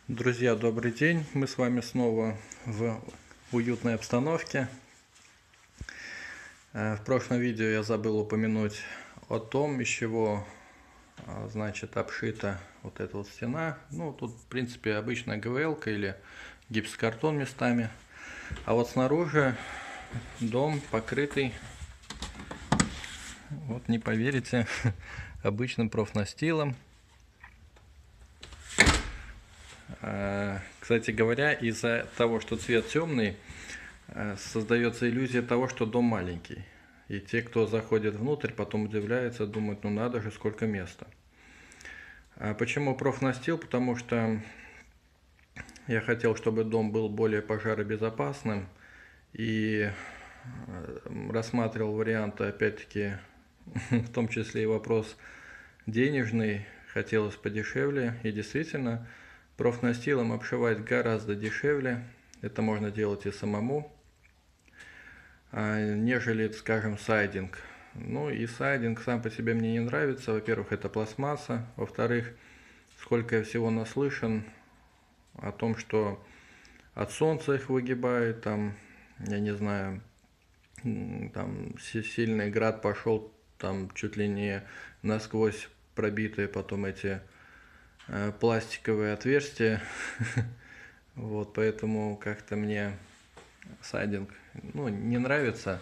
Друзья, добрый день! Мы с вами снова в уютной обстановке. В прошлом видео я забыл упомянуть о том, из чего значит обшита вот эта вот стена. Ну, тут в принципе обычная ГВЛ-ка или гипсокартон местами. А вот снаружи дом покрытый, вот не поверите, обычным профнастилом. Кстати говоря, из-за того, что цвет темный, создается иллюзия того, что дом маленький. И те, кто заходит внутрь, потом удивляются, думают, ну надо же, сколько места. А почему профнастил? Потому что я хотел, чтобы дом был более пожаробезопасным. И рассматривал варианты, опять-таки, в том числе и вопрос денежный. Хотелось подешевле. И действительно, профнастилом обшивать гораздо дешевле. Это можно делать и самому, нежели, скажем, сайдинг. Ну и сайдинг сам по себе мне не нравится. Во-первых, это пластмасса. Во-вторых, сколько я всего наслышан о том, что от солнца их выгибает, там, я не знаю, там сильный град пошел, там чуть ли не насквозь пробитые потом эти пластиковые отверстия. Вот, поэтому как-то мне сайдинг не нравится.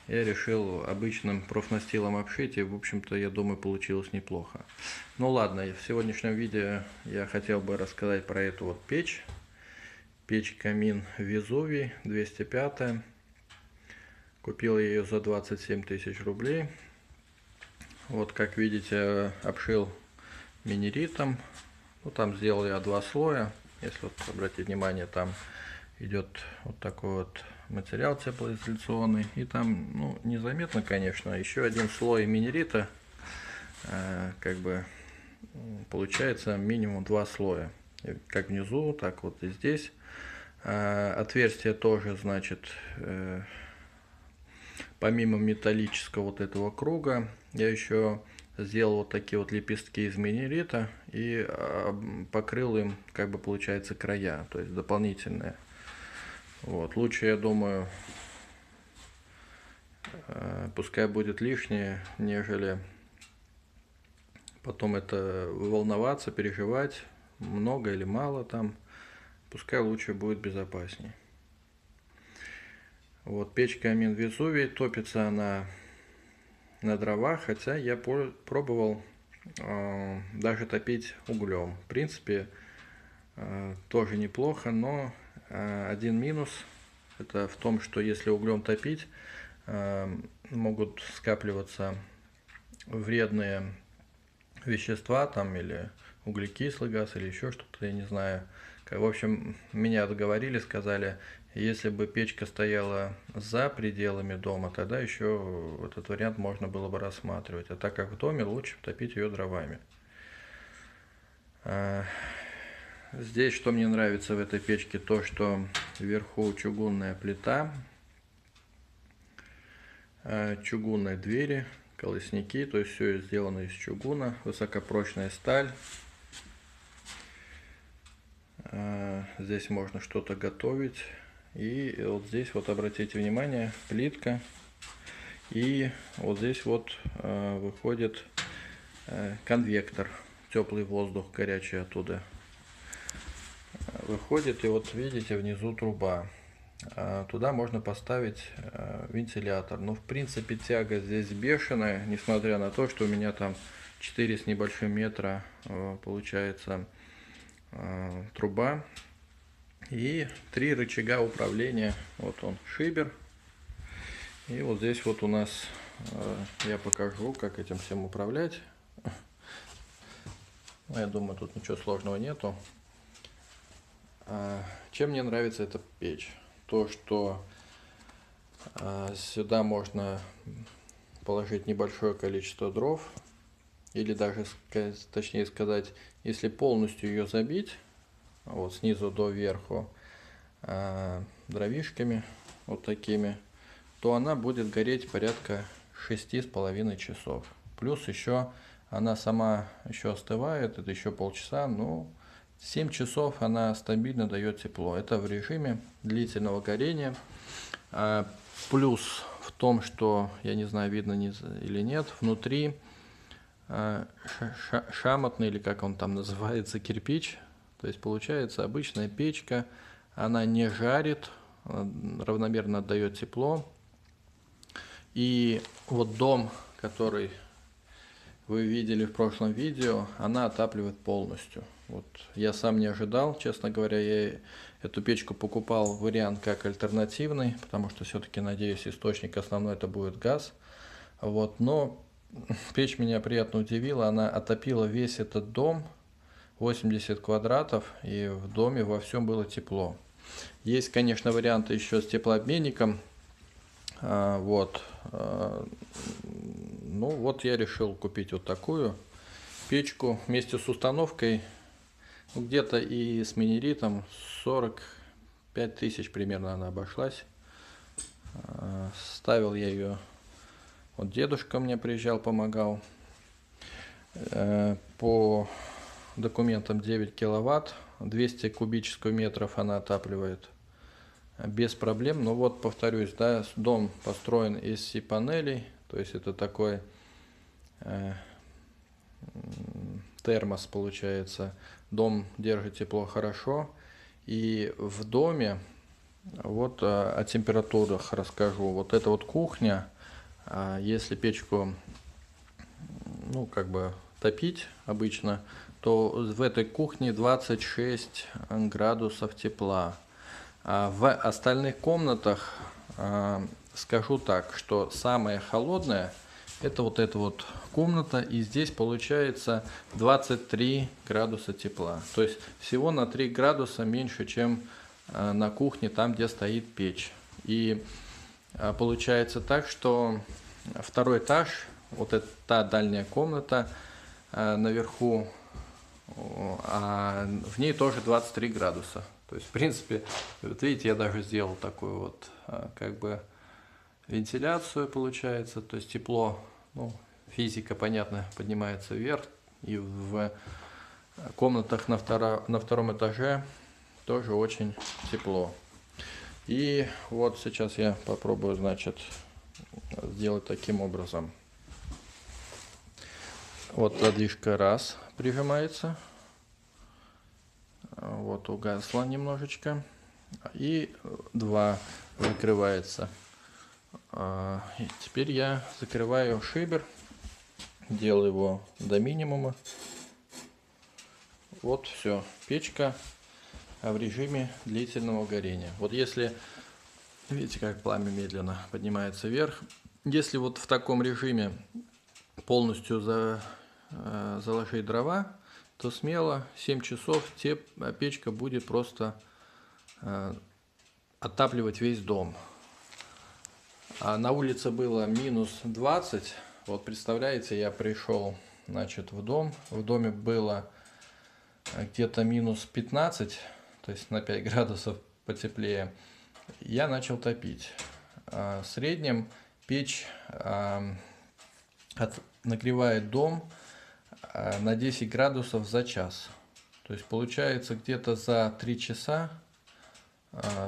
Я решил обычным профнастилом обшить, и, в общем-то, я думаю, получилось неплохо. Ну ладно, в сегодняшнем видео я хотел бы рассказать про эту вот печь. Печь-камин Везувий 205. Купил я ее за 27 тысяч рублей. Вот, как видите, обшил минеритом. Ну, там сделал я 2 слоя. Если вот обратить внимание, там идет вот такой вот материал теплоизоляционный. И там, ну, незаметно, конечно, еще один слой минерита. Как бы получается минимум 2 слоя. Как внизу, так вот и здесь. Отверстие тоже, значит, помимо металлического вот этого круга, я еще сделал вот такие вот лепестки из минерита и покрыл им, как бы, получается, края, то есть дополнительные. Вот, лучше, я думаю, пускай будет лишнее, нежели потом это волноваться, переживать, много или мало там. Пускай лучше будет безопаснее. Вот, печь-камин Везувий, топится она на дровах, хотя я пробовал даже топить углем. В принципе, тоже неплохо, но один минус это в том, что если углем топить, могут скапливаться вредные вещества там, или углекислый газ, или еще что-то, я не знаю. В общем, меня отговорили, сказали, если бы печка стояла за пределами дома, тогда еще этот вариант можно было бы рассматривать. А так как в доме, лучше топить ее дровами. Здесь что мне нравится в этой печке, то что вверху чугунная плита, чугунные двери, колосники, то есть все сделано из чугуна, высокопрочная сталь. Здесь можно что-то готовить. И вот здесь вот обратите внимание, плитка. И вот здесь вот выходит конвектор, теплый воздух, горячий оттуда выходит. И вот видите, внизу труба. Туда можно поставить вентилятор. Но в принципе тяга здесь бешеная, несмотря на то, что у меня там 4 с небольшим метра получается труба. И 3 рычага управления. Вот он, шибер. И вот здесь вот у нас, я покажу, как этим всем управлять. Я думаю, тут ничего сложного нету. Чем мне нравится эта печь? То, что сюда можно положить небольшое количество дров. Или даже, точнее сказать, если полностью ее забить, вот снизу до верху, дровишками вот такими, то она будет гореть порядка 6,5 часов. Плюс еще она сама еще остывает, это еще полчаса. Ну, 7 часов она стабильно дает тепло. Это в режиме длительного горения. Плюс в том, что, я не знаю, видно или нет, внутри шамотный, или как он там называется, кирпич. То есть получается обычная печка, она не жарит, равномерно отдает тепло. И вот дом, который вы видели в прошлом видео, она отапливает полностью. Вот я сам не ожидал, честно говоря, я эту печку покупал вариант как альтернативный, потому что все-таки, надеюсь, источник основной это будет газ. Вот, но печь меня приятно удивила, она отопила весь этот дом, 80 квадратов, и в доме во всем было тепло. Есть, конечно, варианты еще с теплообменником. Вот. Ну вот я решил купить вот такую печку вместе с установкой. Где-то и с минеритом 45 тысяч примерно она обошлась. Ставил я ее, вот дедушка мне приезжал, помогал. По документам 9 киловатт, 200 кубических метров она отапливает без проблем. Но вот повторюсь, да, дом построен из C-панелей, то есть это такой термос получается. Дом держит тепло хорошо. И в доме, вот о температурах расскажу. Вот это вот кухня, если печку, ну как бы топить обычно, то в этой кухне 26 градусов тепла. А в остальных комнатах скажу так, что самая холодная это вот эта вот комната, и здесь получается 23 градуса тепла. То есть всего на 3 градуса меньше, чем на кухне, там где стоит печь. И получается так, что второй этаж, вот это та дальняя комната наверху, а в ней тоже 23 градуса. То есть, в принципе, вот видите, я даже сделал такую вот, как бы, вентиляцию получается. То есть, тепло, ну, физика, понятно, поднимается вверх. И в комнатах на втором этаже тоже очень тепло. И вот сейчас я попробую, значит, сделать таким образом. Вот задвижка раз прижимается. Вот угасла немножечко. И 2 закрывается. И теперь я закрываю шибер. Делаю его до минимума. Вот все. Печка в режиме длительного горения. Вот если, видите, как пламя медленно поднимается вверх. Если вот в таком режиме полностью заложить дрова, то смело 7 часов печка будет просто отапливать весь дом. А на улице было минус 20. Вот представляете, я пришел, значит, в дом. В доме было где-то минус 15, то есть на 5 градусов потеплее. Я начал топить. В среднем печь нагревает дом на 10 градусов за час. То есть получается где-то за 3 часа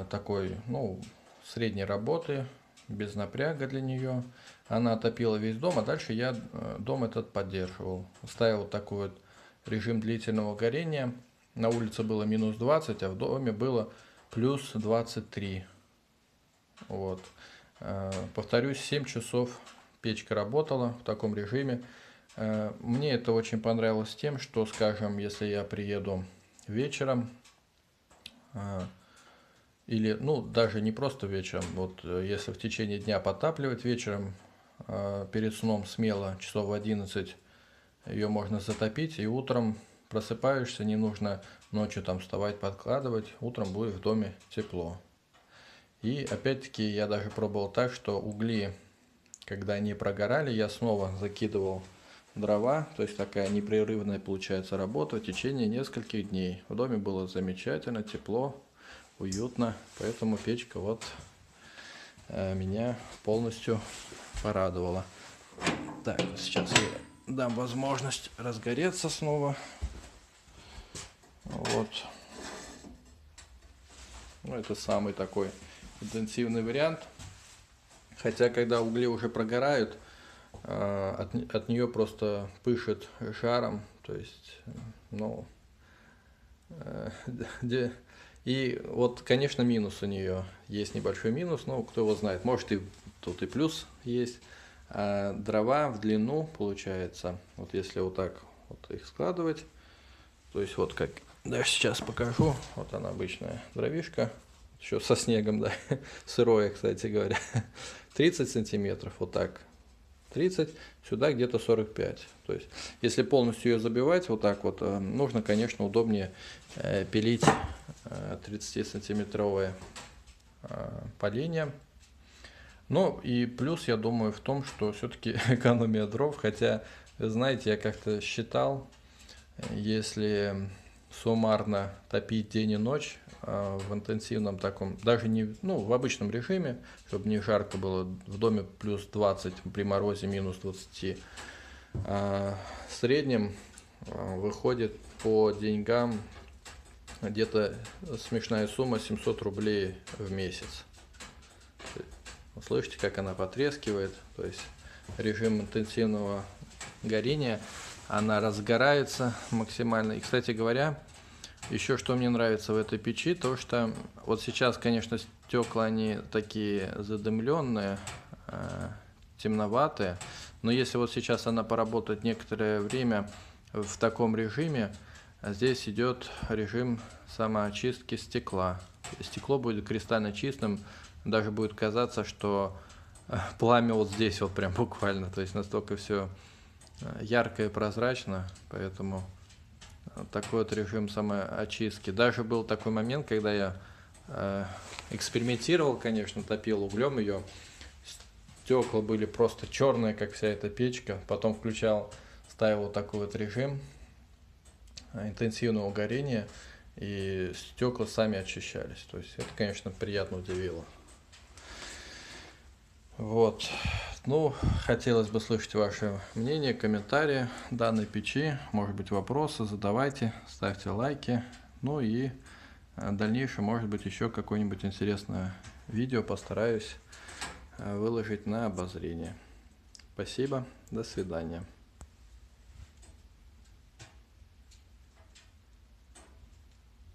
такой, ну, средней работы, без напряга для нее. Она отопила весь дом, а дальше я дом этот поддерживал. Ставил такой вот режим длительного горения. На улице было минус 20, а в доме было плюс 23. Вот. Повторюсь, 7 часов печка работала в таком режиме. Мне это очень понравилось тем, что, скажем, если я приеду вечером, или, ну, даже не просто вечером, вот если в течение дня потапливать вечером, перед сном смело часов в 11 ее можно затопить, и утром просыпаешься, не нужно ночью там вставать, подкладывать, утром будет в доме тепло. И опять-таки я даже пробовал так, что угли, когда они прогорали, я снова закидывал дрова, то есть такая непрерывная получается работа в течение нескольких дней. В доме было замечательно, тепло, уютно, поэтому печка вот меня полностью порадовала. Так, сейчас я дам возможность разгореться снова. Вот. Ну, это самый такой интенсивный вариант. Хотя, когда угли уже прогорают, от нее просто пышет жаром. То есть, ну, и вот, конечно, минус у нее. Есть небольшой минус, но кто его знает. Может, и тут и плюс есть. А дрова в длину, получается, вот если вот так вот их складывать, то есть вот как даже сейчас покажу, вот она обычная дровишка, еще со снегом, да, сырое, кстати говоря, 30 сантиметров, вот так, 30, сюда где-то 45. То есть, если полностью ее забивать вот так вот, нужно, конечно, удобнее пилить 30-сантиметровое поленья. Ну и плюс, я думаю, в том, что все-таки экономия дров, хотя, знаете, я как-то считал, если суммарно топить день и ночь в интенсивном таком, даже не, ну, в обычном режиме, чтобы не жарко было, в доме плюс 20, при морозе минус 20, в среднем выходит по деньгам где-то смешная сумма 700 рублей в месяц. Слышите, как она потрескивает, то есть режим интенсивного горения, она разгорается максимально. И, кстати говоря, еще что мне нравится в этой печи, то что вот сейчас, конечно, стекла они такие задымленные, темноватые, но если вот сейчас она поработает некоторое время в таком режиме, здесь идет режим самоочистки стекла. Стекло будет кристально чистым, даже будет казаться, что пламя вот здесь вот прям буквально, то есть настолько все ярко и прозрачно, поэтому такой вот режим самоочистки. Даже был такой момент, когда я экспериментировал, конечно, топил углем ее, стекла были просто черные, как вся эта печка, потом включал, ставил вот такой вот режим интенсивного горения, и стекла сами очищались. То есть это, конечно, приятно удивило. Вот. Ну, хотелось бы слышать ваше мнение, комментарии данной печи. Может быть, вопросы задавайте, ставьте лайки. Ну и в дальнейшем, может быть, еще какое-нибудь интересное видео постараюсь выложить на обозрение. Спасибо, до свидания.